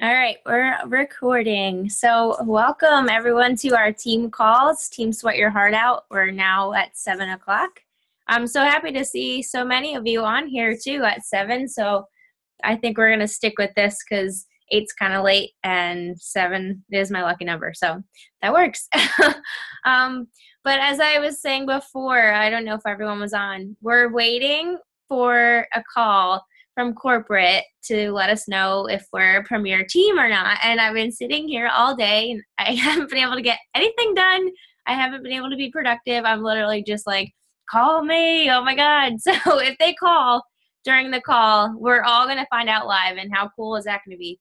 All right, we're recording. So, welcome everyone to our team calls, Team Sweat Your Heart Out. We're now at 7 o'clock. I'm so happy to see so many of you on here too at 7. So, I think we're going to stick with this because 8's kind of late and 7 is my lucky number. So, that works. But as I was saying before, I don't know if everyone was on, we're waiting for a call from corporate to let us know if we're a premier team or not. And I've been sitting here all day and I haven't been able to get anything done. I haven't been able to be productive. I'm literally just like, call me. Oh my God. So if they call during the call, we're all going to find out live. And how cool is that going to be?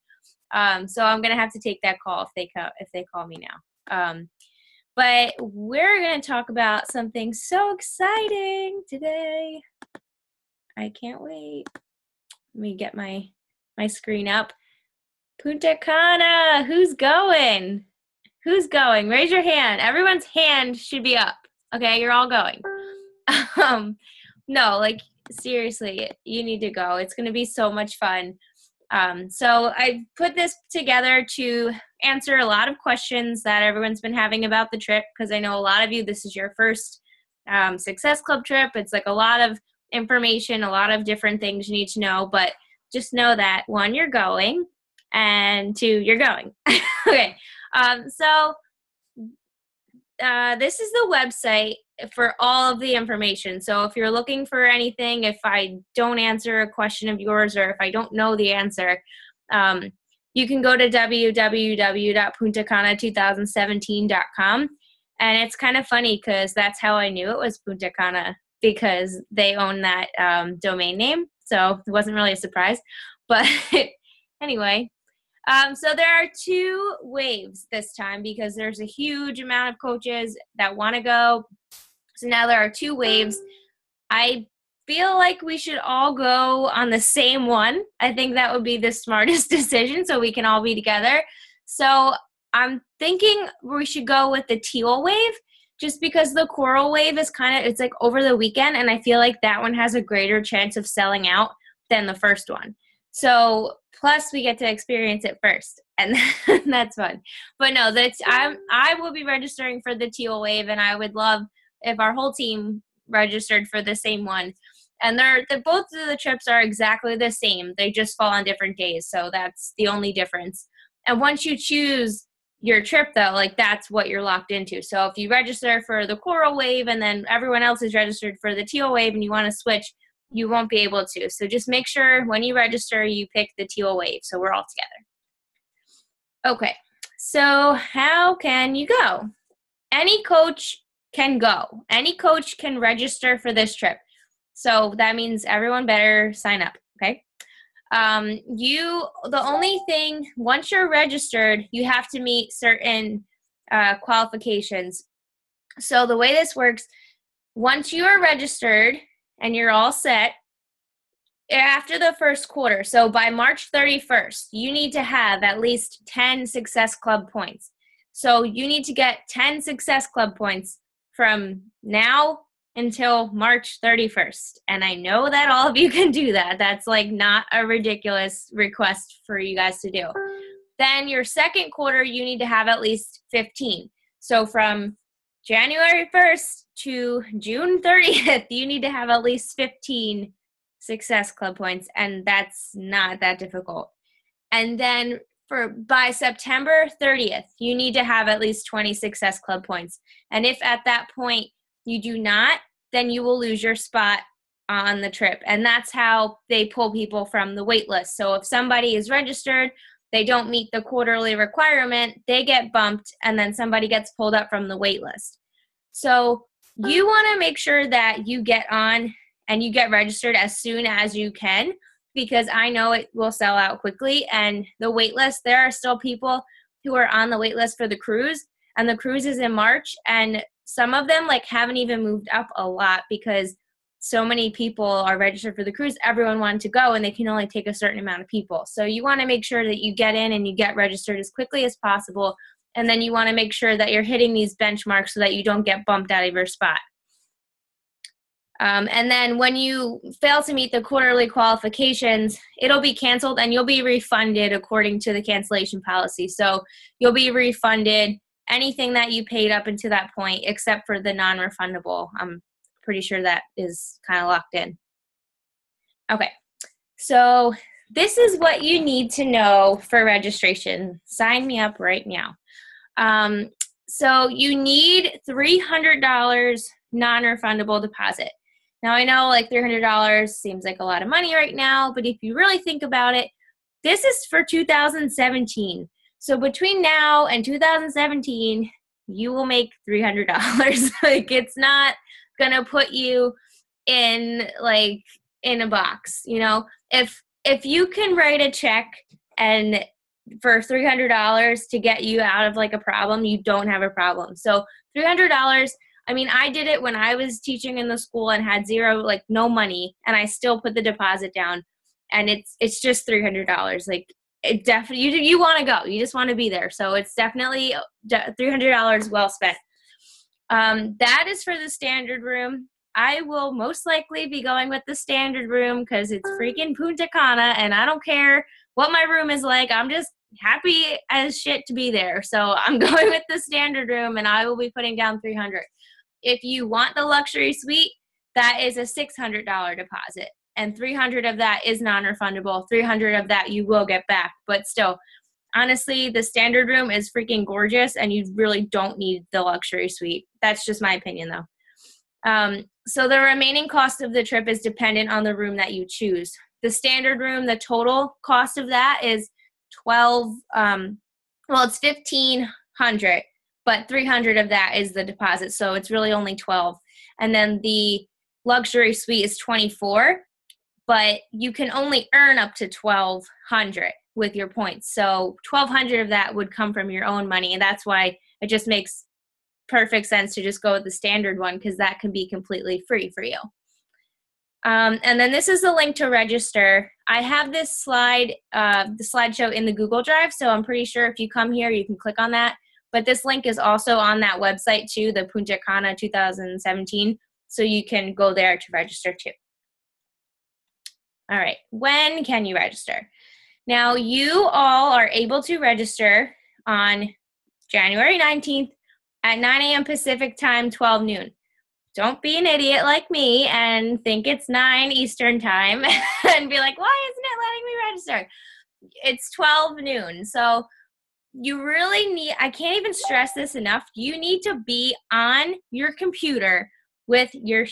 So I'm going to have to take that call if they call me now. But we're going to talk about something so exciting today. I can't wait. Let me get my screen up. Punta Cana, who's going? Who's going? Raise your hand. Everyone's hand should be up. Okay, you're all going. No, like seriously, you need to go. It's going to be so much fun. So I put this together to answer a lot of questions that everyone's been having about the trip, because I know a lot of you, this is your first Success Club trip. It's like a lot of information, a lot of different things you need to know, but just know that 1, you're going, and 2, you're going. Okay. So this is the website for all of the information. So if you're looking for anything, if I don't answer a question of yours, or if I don't know the answer, you can go to www.puntacana2017.com. And it's kind of funny because that's how I knew it was Punta Cana, because they own that domain name. So it wasn't really a surprise. But anyway, so there are 2 waves this time because there's a huge amount of coaches that want to go. So now there are 2 waves. I feel like we should all go on the same one. I think that would be the smartest decision so we can all be together. So I'm thinking we should go with the teal wave, just because the coral wave is it's like over the weekend, and I feel like that one has a greater chance of selling out than the first one. So plus we get to experience it first, and that's fun. But no, I will be registering for the teal wave, and I would love if our whole team registered for the same one. And both of the trips are exactly the same. They just fall on different days, so that's the only difference. And once you choose your trip, though, like that's what you're locked into. So if you register for the coral wave and then everyone else is registered for the teal wave and you want to switch, you won't be able to. So just make sure when you register, you pick the teal wave so we're all together. Okay, so how can you go? Any coach can go. Any coach can register for this trip. So that means everyone better sign up, okay? The only thing, once you're registered, you have to meet certain qualifications. So the way this works, once you are registered and you're all set, after the first quarter, so by March 31st, you need to have at least 10 Success Club points. So you need to get 10 Success Club points from now until March 31st. And I know that all of you can do that. That's like not a ridiculous request for you guys to do. Then your second quarter, you need to have at least 15. So from January 1st to June 30th, you need to have at least 15 Success Club points, and that's not that difficult. And then by September 30th, you need to have at least 20 Success Club points. And if at that point you do not, then you will lose your spot on the trip. And that's how they pull people from the wait list. So if somebody is registered, they don't meet the quarterly requirement, they get bumped, and then somebody gets pulled up from the wait list. So you want to make sure that you get on and you get registered as soon as you can, because I know it will sell out quickly. And the wait list, there are still people who are on the wait list for the cruise, and the cruise is in March, and some of them haven't even moved up a lot because so many people are registered for the cruise. Everyone wanted to go, and they can only take a certain amount of people. So you want to make sure that you get in and you get registered as quickly as possible. And then you want to make sure that you're hitting these benchmarks so that you don't get bumped out of your spot. And then when you fail to meet the quarterly qualifications, it'll be canceled and you'll be refunded according to the cancellation policy. So you'll be refunded anything that you paid up until that point, except for the non-refundable. I'm pretty sure that is kind of locked in. Okay, so this is what you need to know for registration. Sign me up right now. So you need $300 non-refundable deposit. Now, I know like $300 seems like a lot of money right now, but if you really think about it, this is for 2017. So between now and 2017, you will make $300. Like, it's not going to put you in a box, you know? If you can write a check and for $300 to get you out of like a problem, you don't have a problem. So $300, I mean, I did it when I was teaching in the school and had no money, and I still put the deposit down, and it's just $300. Like, it definitely, you want to go, you just want to be there. So it's definitely $300 well spent. That is for the standard room. I will most likely be going with the standard room because it's freaking Punta Cana, and I don't care what my room is like. I'm just happy as shit to be there. So I'm going with the standard room, and I will be putting down $300. If you want the luxury suite, that is a $600 deposit, and $300 of that is non-refundable. $300 of that you will get back, but still, honestly, the standard room is freaking gorgeous, and you really don't need the luxury suite. That's just my opinion, though. So the remaining cost of the trip is dependent on the room that you choose. The standard room, the total cost of that is it's $1,500, but $300 of that is the deposit, so it's really only $12. And then the luxury suite is $24, but you can only earn up to $1,200 with your points. So $1,200 of that would come from your own money, and that's why it just makes perfect sense to just go with the standard one, because that can be completely free for you. And then this is the link to register. I have this slide, the slideshow in the Google Drive, so I'm pretty sure if you come here, you can click on that. But this link is also on that website too, the Punta Cana 2017, so you can go there to register too. All right, when can you register? Now, you all are able to register on January 19th at 9 a.m. Pacific time, 12 noon. Don't be an idiot like me and think it's 9 Eastern time and be like, why isn't it letting me register? It's 12 noon. So you really need, I can't even stress this enough, you need to be on your computer with your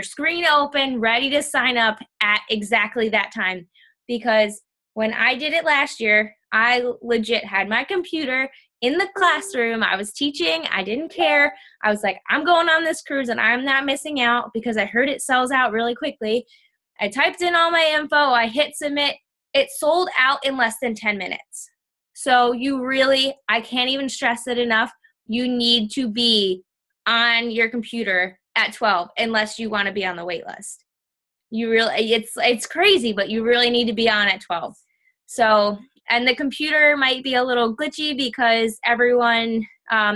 screen open, ready to sign up at exactly that time. Because when I did it last year, I legit had my computer in the classroom. I was teaching. I didn't care. I was like, I'm going on this cruise and I'm not missing out, because I heard it sells out really quickly. I typed in all my info. I hit submit. It sold out in less than 10 minutes. So I can't even stress it enough. You need to be on your computer at 12 unless you want to be on the wait list. It's crazy, but you really need to be on at 12. So, and the computer might be a little glitchy because everyone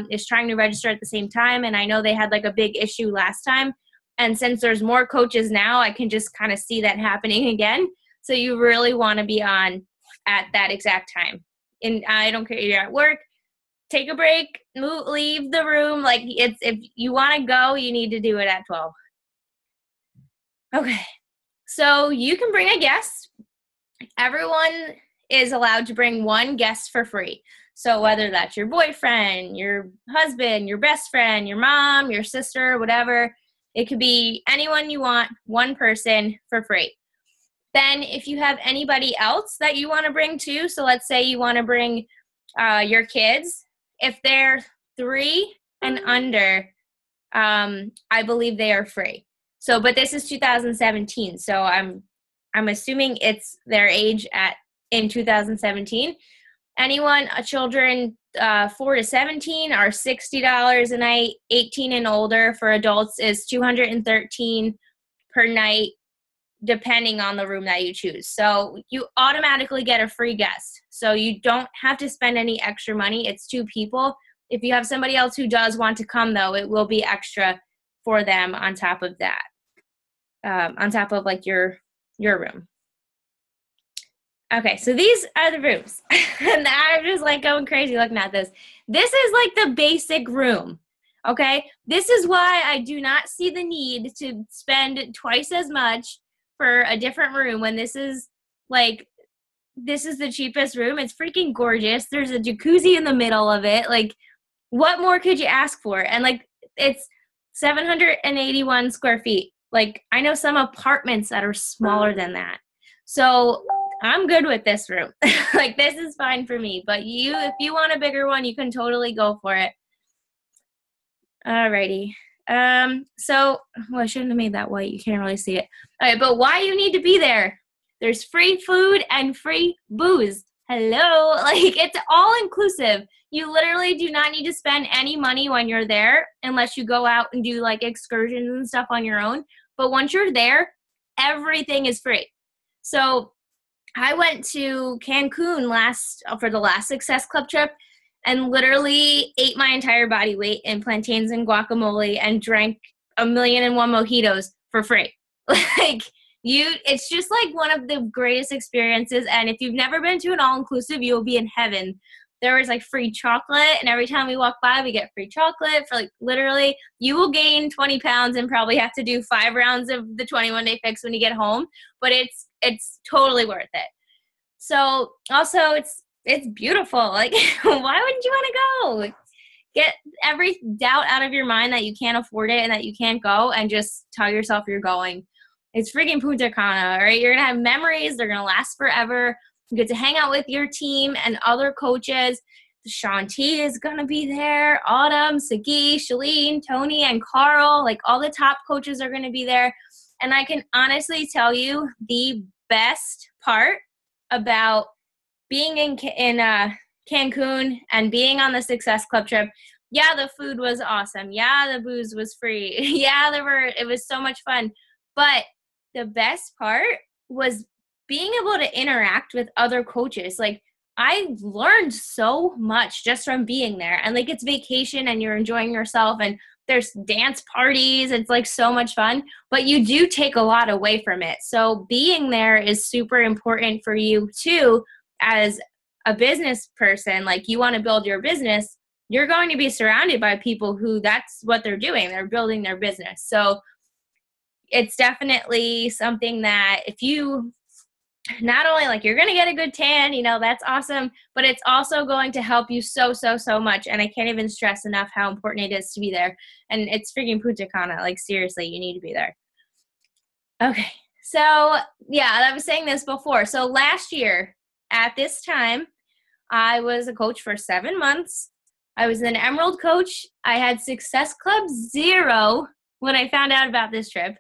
is trying to register at the same time. And I know they had like a big issue last time. And since there's more coaches now, I can just kind of see that happening again. So you really want to be on at that exact time. And I don't care if you're at work, take a break, leave the room. Like, if you want to go, you need to do it at 12. Okay. So you can bring a guest. Everyone is allowed to bring one guest for free. So whether that's your boyfriend, your husband, your best friend, your mom, your sister, whatever, it could be anyone you want, one person for free. Then if you have anybody else that you want to bring too, so let's say you want to bring your kids, if they're 3 and under, I believe they are free. So, but this is 2017, so I'm assuming it's their age in 2017. Anyone, children 4 to 17 are $60 a night. 18 and older for adults is $213 per night, depending on the room that you choose. So you automatically get a free guest. So you don't have to spend any extra money. It's 2 people. If you have somebody else who does want to come, though, it will be extra for them on top of that. on top of like your room. Okay, so these are the rooms. And I'm just like going crazy looking at this. This is like the basic room. Okay, this is why I do not see the need to spend twice as much for a different room when this is the cheapest room. It's freaking gorgeous. There's a jacuzzi in the middle of it. Like, what more could you ask for? And like, it's 781 square feet. Like, I know some apartments that are smaller than that. So I'm good with this room. Like, this is fine for me. But if you want a bigger one, you can totally go for it. Alrighty. So, well, I shouldn't have made that white. You can't really see it. All right, but why you need to be there? There's free food and free booze. Hello? Like, it's all inclusive. You literally do not need to spend any money when you're there unless you go out and do like excursions and stuff on your own. But once you're there, everything is free. So I went to Cancun for the last Success Club trip and literally ate my entire body weight in plantains and guacamole and drank 1,000,001 mojitos for free. Like, it's just like one of the greatest experiences. And if you've never been to an all-inclusive, you'll be in heaven. There was like free chocolate, and every time we walk by, we get free chocolate for like literally, you will gain 20 pounds and probably have to do 5 rounds of the 21-day fix when you get home, but it's totally worth it. So also it's beautiful. Like, why wouldn't you want to go? Like, get every doubt out of your mind that you can't afford it and that you can't go, and just tell yourself you're going. It's freaking Punta Cana, all right? You're going to have memories. They're going to last forever. You get to hang out with your team and other coaches. Shanti is going to be there. Autumn, Sagi, Shalene, Tony, and Carl. Like, all the top coaches are going to be there. And I can honestly tell you the best part about being in Cancun and being on the Success Club trip. Yeah, the food was awesome. Yeah, the booze was free. Yeah, it was so much fun. But the best part was being able to interact with other coaches. Like, I learned so much just from being there. And like, it's vacation and you're enjoying yourself and there's dance parties. It's like so much fun, but you do take a lot away from it. So being there is super important for you too, as a business person. Like, you want to build your business, you're going to be surrounded by people who that's what they're doing. They're building their business. So it's definitely something that if you not only like you're going to get a good tan, that's awesome, but it's also going to help you so much. And I can't even stress enough how important it is to be there. And it's freaking Punta Cana. Like, seriously, you need to be there. Okay. So yeah, I was saying this before. So last year at this time, I was a coach for 7 months. I was an Emerald coach. I had Success Club 0 when I found out about this trip.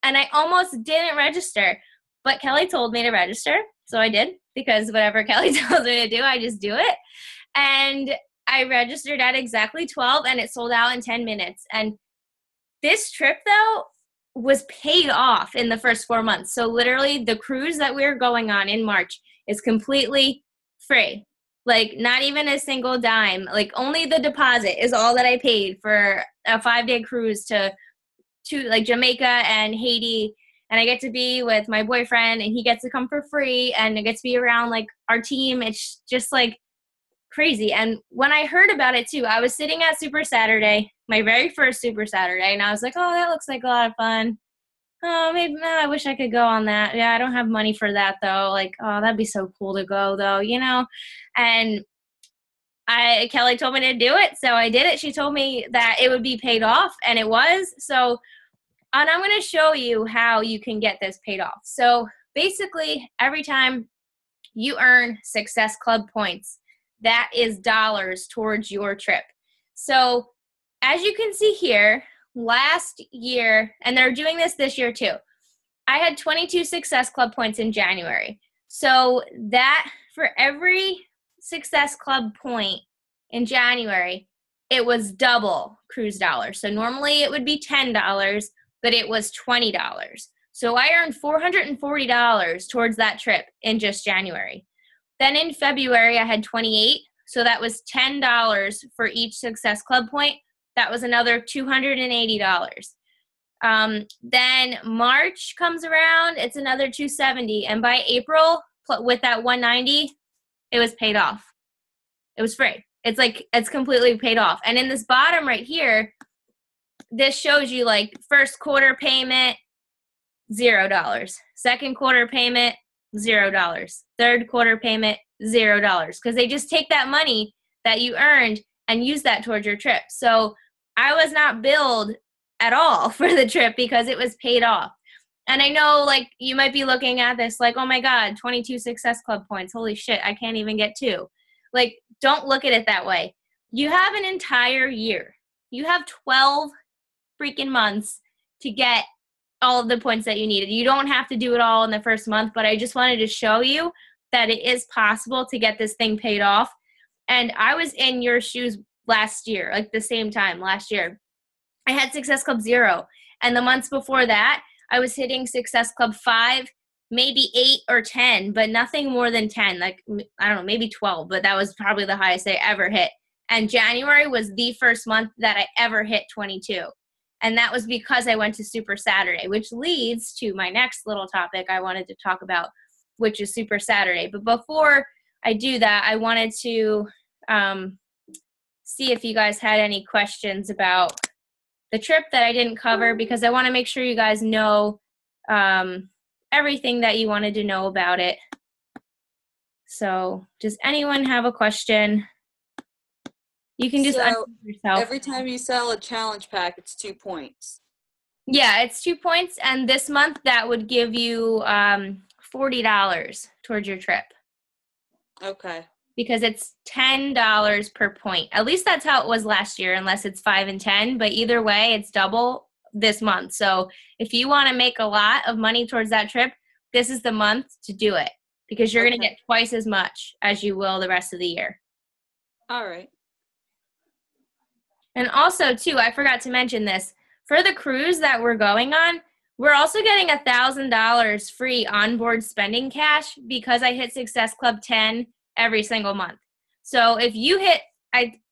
And I almost didn't register, but Kelly told me to register. So I did, because whatever Kelly tells me to do, I just do it. And I registered at exactly 12 and it sold out in 10 minutes. And this trip though was paid off in the first 4 months. So literally the cruise that we're going on in March is completely free. Like, not even a single dime. Like, only the deposit is all that I paid for a 5-day cruise to like Jamaica and Haiti. And I get to be with my boyfriend and he gets to come for free and I get to be around like our team. It's just like crazy. And when I heard about it too, I was sitting at Super Saturday, my very first Super Saturday. And I was like, oh, that looks like a lot of fun. Oh, maybe I wish I could go on that. Yeah, I don't have money for that though. Like, oh, that'd be so cool to go though, And Kelly told me to do it, so I did it. She told me that it would be paid off, and it was. So, and I'm going to show you how you can get this paid off. So basically, every time you earn Success Club points, that is dollars towards your trip. So as you can see here, last year, and they're doing this year too, I had 22 Success Club points in January. So that for every Success Club point in January, it was double cruise dollars. So normally it would be $10, but it was $20. So I earned $440 towards that trip in just January. Then in February, I had 28. So that was $10 for each Success Club point. That was another $280. Then March comes around, it's another $270. And by April, with that $190, it was paid off. It was free. It's like, it's completely paid off. And in this bottom right here, this shows you like first quarter payment, $0. Second quarter payment, $0. Third quarter payment, $0. Because they just take that money that you earned and use that towards your trip. So I was not billed at all for the trip because it was paid off. And I know, like, you might be looking at this like, oh my God, 22 Success Club points. Holy shit, I can't even get 2. Like, don't look at it that way. You have an entire year. You have 12 freaking months to get all of the points that you needed. You don't have to do it all in the first month, but I just wanted to show you that it is possible to get this thing paid off. And I was in your shoes last year, like the same time last year. I had Success Club 0. And the months before that, I was hitting Success Club 5, maybe 8 or 10, but nothing more than 10. Like, I don't know, maybe 12, but that was probably the highest I ever hit. And January was the first month that I ever hit 22. And that was because I went to Super Saturday, which leads to my next little topic I wanted to talk about, which is Super Saturday. But before I do that, I wanted to see if you guys had any questions about the trip that I didn't cover, because I want to make sure you guys know everything that you wanted to know about it. So does anyone have a question? You can just unmute yourself. Every time you sell a challenge pack, it's 2 points. Yeah, it's 2 points. And this month that would give you $40 towards your trip. Okay. Because it's $10 per point. At least that's how it was last year, unless it's 5 and 10. But either way, it's double this month. So if you want to make a lot of money towards that trip, this is the month to do it, because you're going to get twice as much as you will the rest of the year. All right. And also, too, I forgot to mention this. For the cruise that we're going on, we're also getting $1,000 free onboard spending cash because I hit Success Club 10 every single month. So if you hit,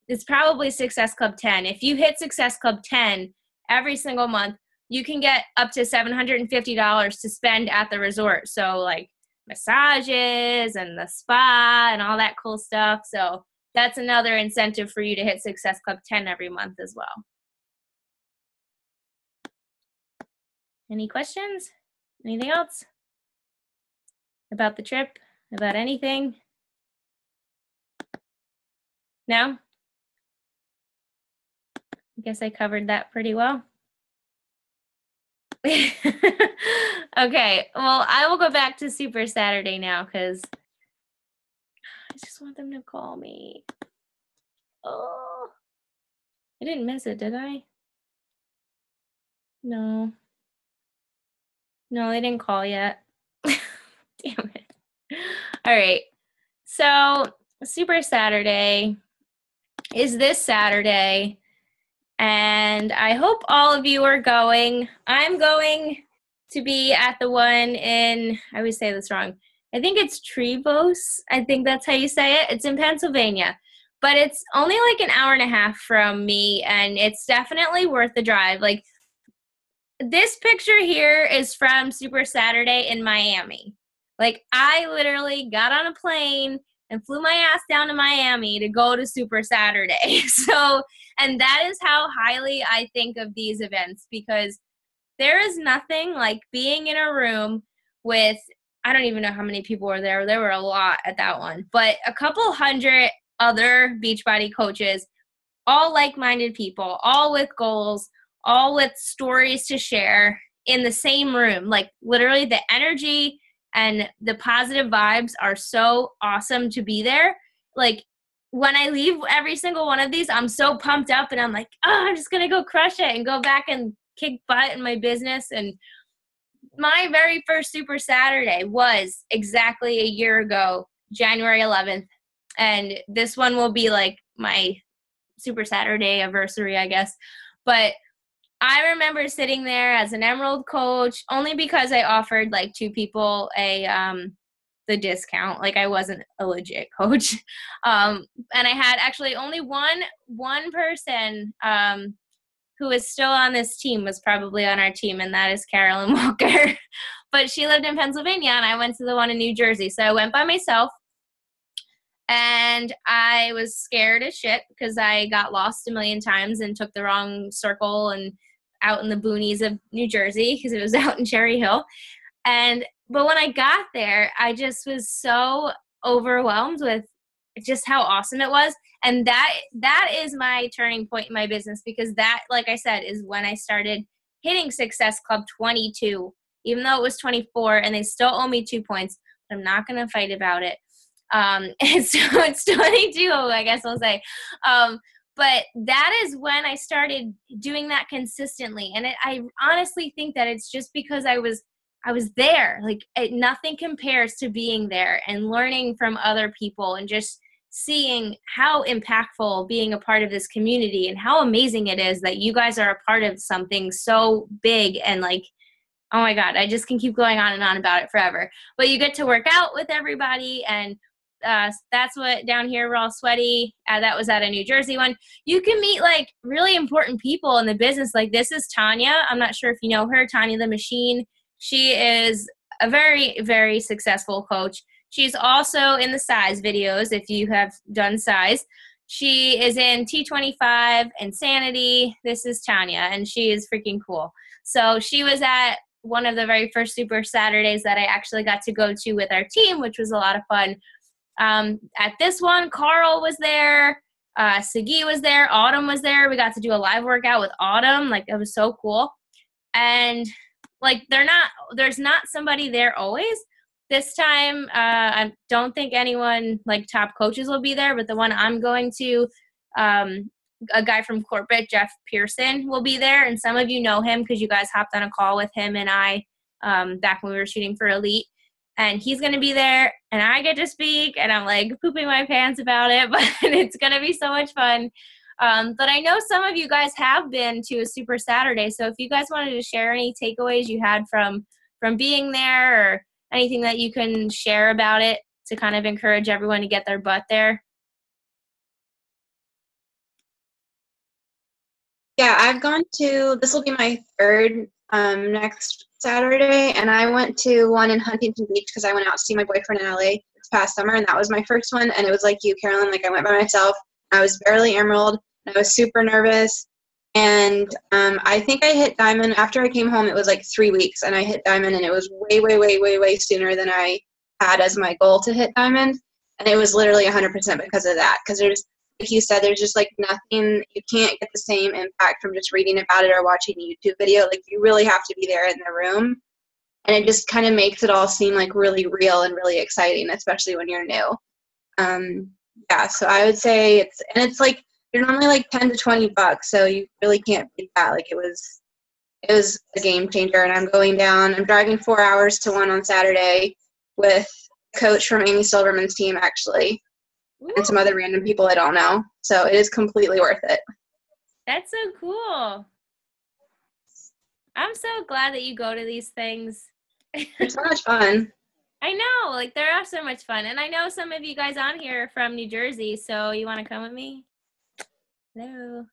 it's probably Success Club 10. If you hit Success Club 10 every single month, you can get up to $750 to spend at the resort. So like massages and the spa and all that cool stuff. So that's another incentive for you to hit Success Club 10 every month as well. Any questions? Anything else about the trip? About anything? No? I guess I covered that pretty well. Okay, well, I will go back to Super Saturday now because I just want them to call me. Oh, I didn't miss it, did I? No. No, they didn't call yet. Damn it. All right. So Super Saturday is this Saturday, and I hope all of you are going. I'm going to be at the one in, I always say this wrong, I think it's Trevose. I think that's how you say it. It's in Pennsylvania, but it's only like an hour and a half from me, and it's definitely worth the drive. Like, this picture here is from Super Saturday in Miami. Like, I literally got on a plane and flew my ass down to Miami to go to Super Saturday. So, and that is how highly I think of these events, because there is nothing like being in a room with, I don't even know how many people were there. There were a lot at that one, but a couple hundred other Beachbody coaches, all like-minded people, all with goals, all with stories to share in the same room. Like, literally the energy and the positive vibes are so awesome to be there. Like, when I leave every single one of these, I'm so pumped up and I'm like, oh, I'm just going to go crush it and go back and kick butt in my business. And my very first Super Saturday was exactly a year ago, January 11th. And this one will be like my Super Saturday anniversary, I guess. But I remember sitting there as an Emerald coach only because I offered like 2 people the discount. Like, I wasn't a legit coach. And I had actually only one person who is still on this team was probably on our team, and that is Carolyn Walker. But she lived in Pennsylvania, and I went to the one in New Jersey. So I went by myself, and I was scared as shit because I got lost a million times and took the wrong circle and out in the boonies of New Jersey because it was out in Cherry Hill. But when I got there, I just was so overwhelmed with just how awesome it was. And that is my turning point in my business, because that, like I said, is when I started hitting Success Club 22, even though it was 24 and they still owe me 2 points. But I'm not going to fight about it. It's 22, I guess I'll say. But that is when I started doing that consistently. And I honestly think that it's just because I was there. Like, nothing compares to being there and learning from other people and just seeing how impactful being a part of this community and how amazing it is that you guys are a part of something so big. And like, oh my God, I just can keep going on and on about it forever. But you get to work out with everybody, and that's what down here we're all sweaty. That was at a New Jersey one. You can meet like really important people in the business. Like, this is Tanya. I'm not sure if you know her, Tanya the Machine. She is a very, very successful coach. She's also in the size videos, if you have done size. She is in T25, Insanity. This is Tanya, and she is freaking cool. So she was at one of the very first Super Saturdays that I actually got to go to with our team, which was a lot of fun. At this one, Carl was there. Sagi was there. Autumn was there. We got to do a live workout with Autumn. Like, it was so cool. And like, there's not somebody there always. This time, I don't think anyone like top coaches will be there, but the one I'm going to, a guy from corporate, Jeff Pearson, will be there. And some of you know him because you guys hopped on a call with him and I back when we were shooting for Elite. And he's going to be there, and I get to speak, and I'm like pooping my pants about it, but it's going to be so much fun. But I know some of you guys have been to a Super Saturday, so if you guys wanted to share any takeaways you had from being there, or anything that you can share about it to kind of encourage everyone to get their butt there. Yeah, I've gone to, this will be my third next Saturday, and I went to one in Huntington Beach because I went out to see my boyfriend in LA this past summer, and that was my first one. And it was like you, Carolyn, like I went by myself. I was barely emerald, and I was super nervous. And I think I hit diamond after I came home. It was like 3 weeks, and I hit diamond, and it was way, way, way, way, way sooner than I had as my goal to hit diamond. And it was literally 100% because of that. Because there's, like you said, there's just like nothing, you can't get the same impact from just reading about it or watching a YouTube video. Like, you really have to be there in the room. And it just kind of makes it all seem like really real and really exciting, especially when you're new. Yeah, so I would say it's like, they're normally like 10 to 20 bucks, so you really can't beat that. Like, it was a game changer. And I'm driving 4 hours to one on Saturday with a coach from Amy Silverman's team, actually. Ooh. And some other random people I don't know. So it is completely worth it. That's so cool. I'm so glad that you go to these things. It's so much fun. I know, like, they're so much fun. And I know some of you guys on here are from New Jersey, so you want to come with me? Hello.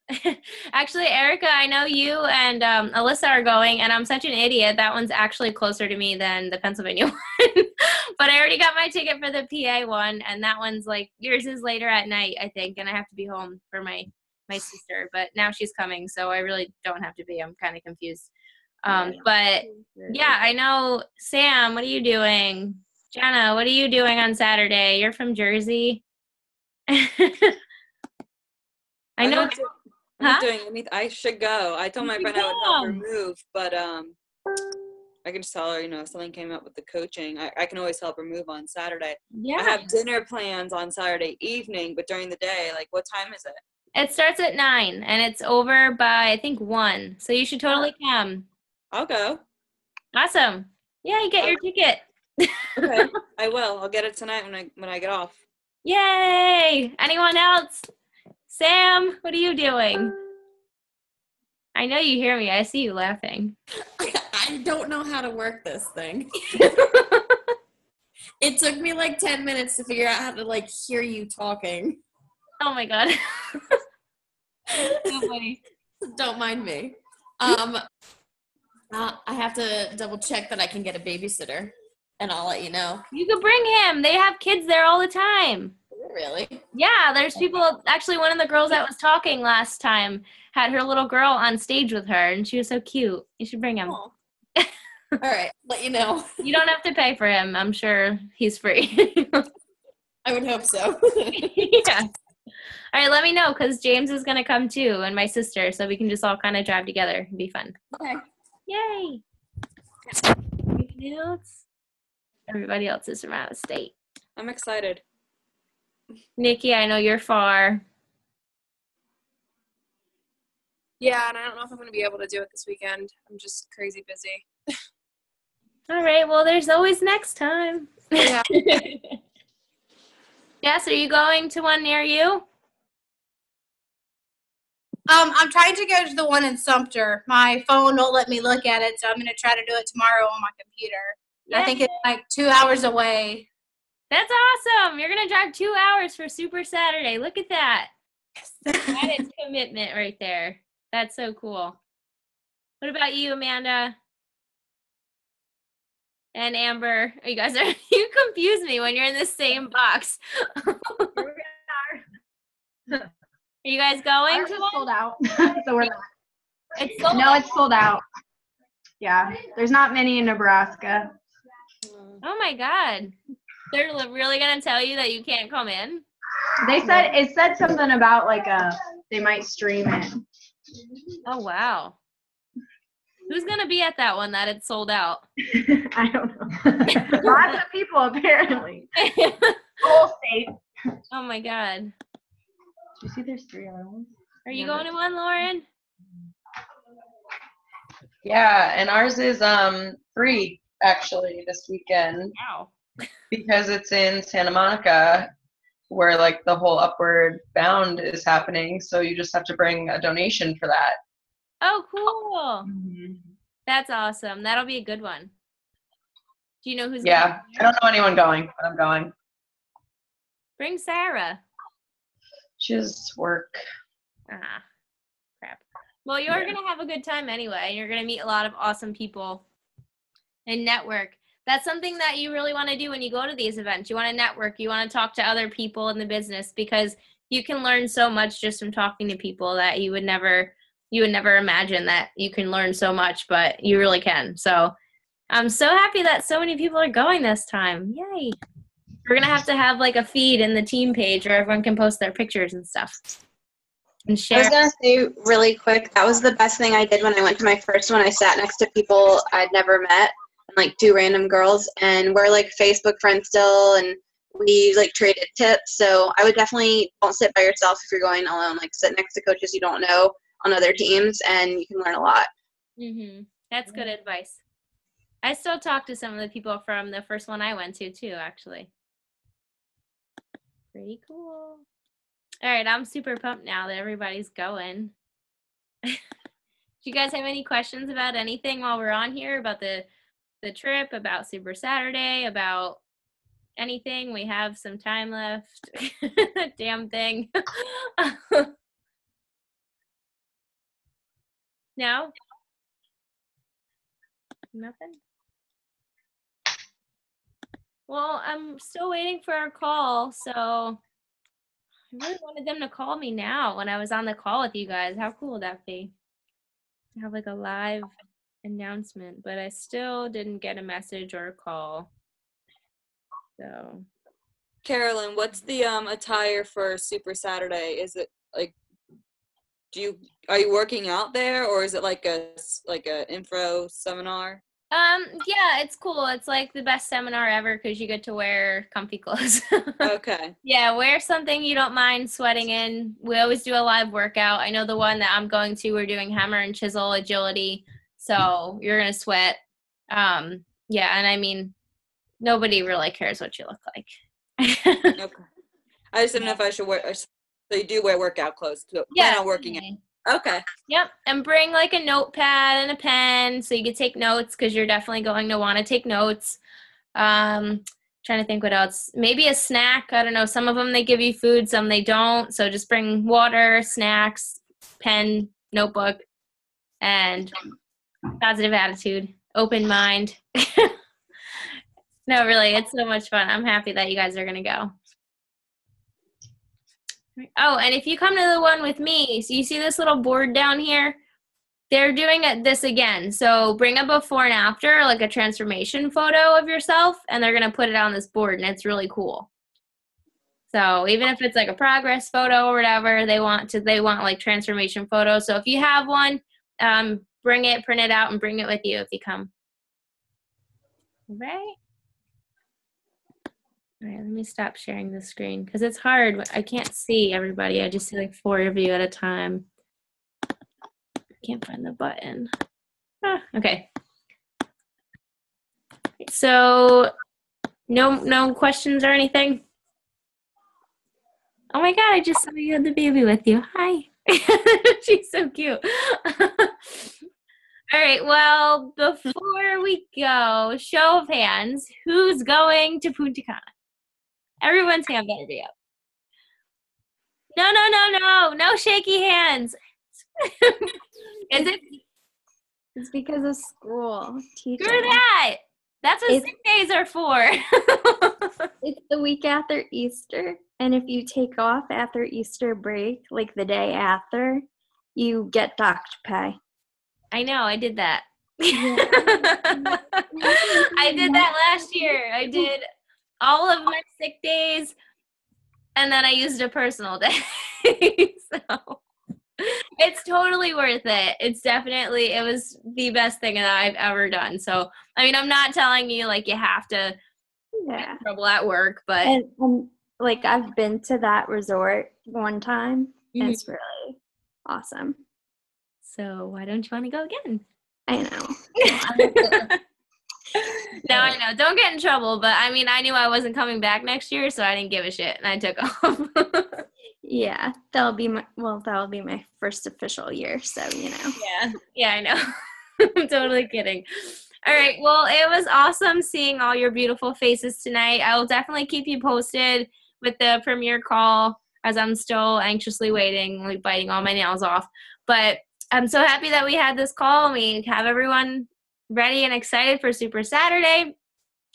Actually, Erica, I know you and Alyssa are going, and I'm such an idiot. That one's actually closer to me than the Pennsylvania one. But I already got my ticket for the PA one, and that one's like, yours is later at night, I think, and I have to be home for my sister. But now she's coming, so I really don't have to be. I'm kind of confused. But yeah, I know. Sam, what are you doing? Jenna, what are you doing on Saturday? You're from Jersey. I know. I'm not doing anything. I should go. I told my friend I would help her move, but I can just tell her, if something came up with the coaching, I can always help her move on Saturday. Yeah. I have dinner plans on Saturday evening, but during the day, like, what time is it? It starts at 9, and it's over by, I think, 1. So you should totally come. I'll go. Awesome. Yeah, you get your ticket. Okay, I will. I'll get it tonight when I get off. Yay! Anyone else? Sam, what are you doing? I know you hear me. I see you laughing. I don't know how to work this thing. It took me like 10 minutes to figure out how to like hear you talking. Oh my God. So funny. Don't mind me. I have to double check that I can get a babysitter, and I'll let you know. You could bring him. They have kids there all the time. Really? Yeah, there's people. Actually, one of the girls that was talking last time had her little girl on stage with her, and she was so cute. You should bring him. Oh. All right, let you know. You don't have to pay for him. I'm sure he's free. I would hope so. Yeah. All right, let me know because James is going to come too and my sister, so we can just all kind of drive together. It'd be fun. Okay. Yay. Anything else? Everybody else is from out of state. I'm excited. Nikki, I know you're far. Yeah, and I don't know if I'm going to be able to do it this weekend. I'm just crazy busy. All right, well, there's always next time. Yeah. Jess, are you going to one near you? I'm trying to go to the one in Sumter. My phone won't let me look at it, so I'm going to try to do it tomorrow on my computer. I think it's like 2 hours away. That's awesome. You're going to drive 2 hours for Super Saturday. Look at that. That is commitment right there. That's so cool. What about you, Amanda? And Amber? You guys are, you confuse me when you're in the same box. Are you guys going Ours to is one? sold out, so we're not. It's sold No, out. it's sold out. Yeah, there's not many in Nebraska. Oh my God. They're really going to tell you that you can't come in? It said something about like they might stream it. Oh, wow. Who's going to be at that one that it's sold out? I don't know. Lots of people apparently. Whole state. Oh my God. Do you see there's 3 other ones? Are you going to one, Lauren? Yeah, and ours is free actually this weekend Wow. because it's in Santa Monica where like the whole Upward Bound is happening. So you just have to bring a donation for that. Oh, cool. Mm-hmm. That's awesome. That'll be a good one. Do you know who's Yeah, going? I don't know anyone going, but I'm going. Bring Sarah. She has work. Ah, crap. Well, you're going to have a good time anyway. You're going to meet a lot of awesome people and network. That's something that you really want to do when you go to these events. You want to network. You want to talk to other people in the business because you can learn so much just from talking to people that you would never imagine that you can learn so much, but you really can. So I'm so happy that so many people are going this time. Yay. We're going to have like a feed in the team page where everyone can post their pictures and stuff. And I share. was going to say really quick, that was the best thing I did when I went to my first one. I sat next to people I'd never met, and like 2 random girls, and we're like Facebook friends still, and we like traded tips. So I would definitely don't sit by yourself if you're going alone. Like sit next to coaches you don't know on other teams, and you can learn a lot. Mm-hmm. That's good advice. I still talk to some of the people from the first one I went to too, actually. Pretty cool. All right, I'm super pumped now that everybody's going. Do you guys have any questions about anything while we're on here, about the trip, about Super Saturday, about anything? We have some time left. Damn thing. No? Nothing? Well, I'm still waiting for our call, so I really wanted them to call me now when I was on the call with you guys. How cool would that be? To have like a live announcement, but I still didn't get a message or a call. So Carolyn, what's the attire for Super Saturday? Is it like are you working out there, or is it like a info seminar? yeah, it's cool. It's like the best seminar ever because you get to wear comfy clothes. Okay. Yeah, wear something you don't mind sweating in. We always do a live workout. I know the one that I'm going to, we're doing hammer and chisel agility. So you're going to sweat. Yeah, and I mean, nobody really cares what you look like. Okay. I just didn't know if I should wear. So you do wear workout clothes. So plan on working out. Okay. Yep, and bring like a notepad and a pen so you can take notes because you're definitely going to want to take notes. Trying to think what else. Maybe a snack. I don't know. Some of them they give you food, some they don't. So just bring water, snacks, pen, notebook, and positive attitude, open mind. No, really, it's so much fun. I'm happy that you guys are going to go. Oh, and if you come to the one with me, so you see this little board down here? They're doing this again. So bring a before and after, like a transformation photo of yourself, and they're going to put it on this board, and it's really cool. So even if it's like a progress photo or whatever, they want like transformation photos. So if you have one, bring it, print it out, and bring it with you if you come. Right? All right, let me stop sharing the screen because it's hard. I can't see everybody. I just see like 4 of you at a time. Can't find the button. Okay. So no questions or anything? Oh my God, I just saw you had the baby with you. Hi. She's so cute. All right, well, before we go, show of hands, who's going to Punta Cana? Everyone's hand better be up. No shaky hands. Is it? It's because of school. Teaching. Screw that. That's what sick days are for. It's the week after Easter, and if you take off after Easter break, like the day after, you get doctor pay. I know, I did that. Yeah. I did that last year. I did all of my sick days, and then I used a personal day. So it's totally worth it. It was the best thing that I've ever done. So, I mean, I'm not telling you like you have to get in trouble at work, but. And like I've been to that resort one time. Mm-hmm. It's really awesome. So why don't you want to go again? I know. No, I know. Don't get in trouble, but I mean, I knew I wasn't coming back next year, so I didn't give a shit, and I took off. Yeah, that'll be my first official year, so you know. Yeah, I know. I'm totally kidding. All right, well, it was awesome seeing all your beautiful faces tonight. I will definitely keep you posted with the premiere call as I'm still anxiously waiting, like biting all my nails off. But I'm so happy that we had this call and we have everyone ready and excited for Super Saturday.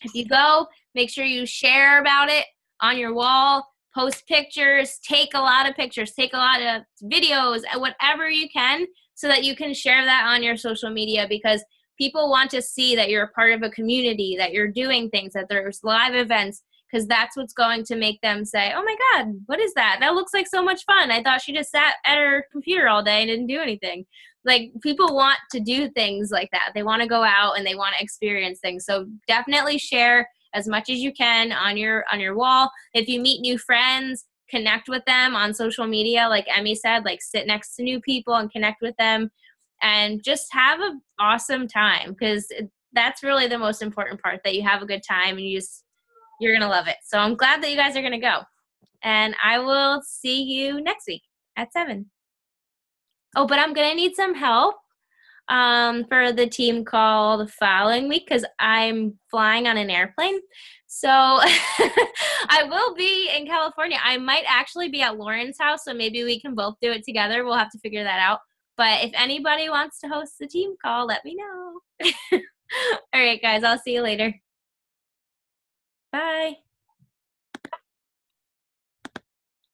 If you go, make sure you share about it on your wall, post pictures, take a lot of pictures, take a lot of videos, whatever you can, so that you can share that on your social media, because people want to see that you're a part of a community, that you're doing things, that there's live events, because that's what's going to make them say, oh my God, what is that? That looks like so much fun. I thought she just sat at her computer all day and didn't do anything. Like, people want to do things like that. They want to go out and they want to experience things. So definitely share as much as you can on your wall. If you meet new friends, connect with them on social media. Like Emmy said, like sit next to new people and connect with them and just have an awesome time, because that's really the most important part, that you have a good time and you're going to love it. So I'm glad that you guys are going to go. And I will see you next week at 7. Oh, but I'm going to need some help for the team call the following week, because I'm flying on an airplane. So I will be in California. I might actually be at Lauren's house, so maybe we can both do it together. We'll have to figure that out. But if anybody wants to host the team call, let me know. All right, guys, I'll see you later. Bye.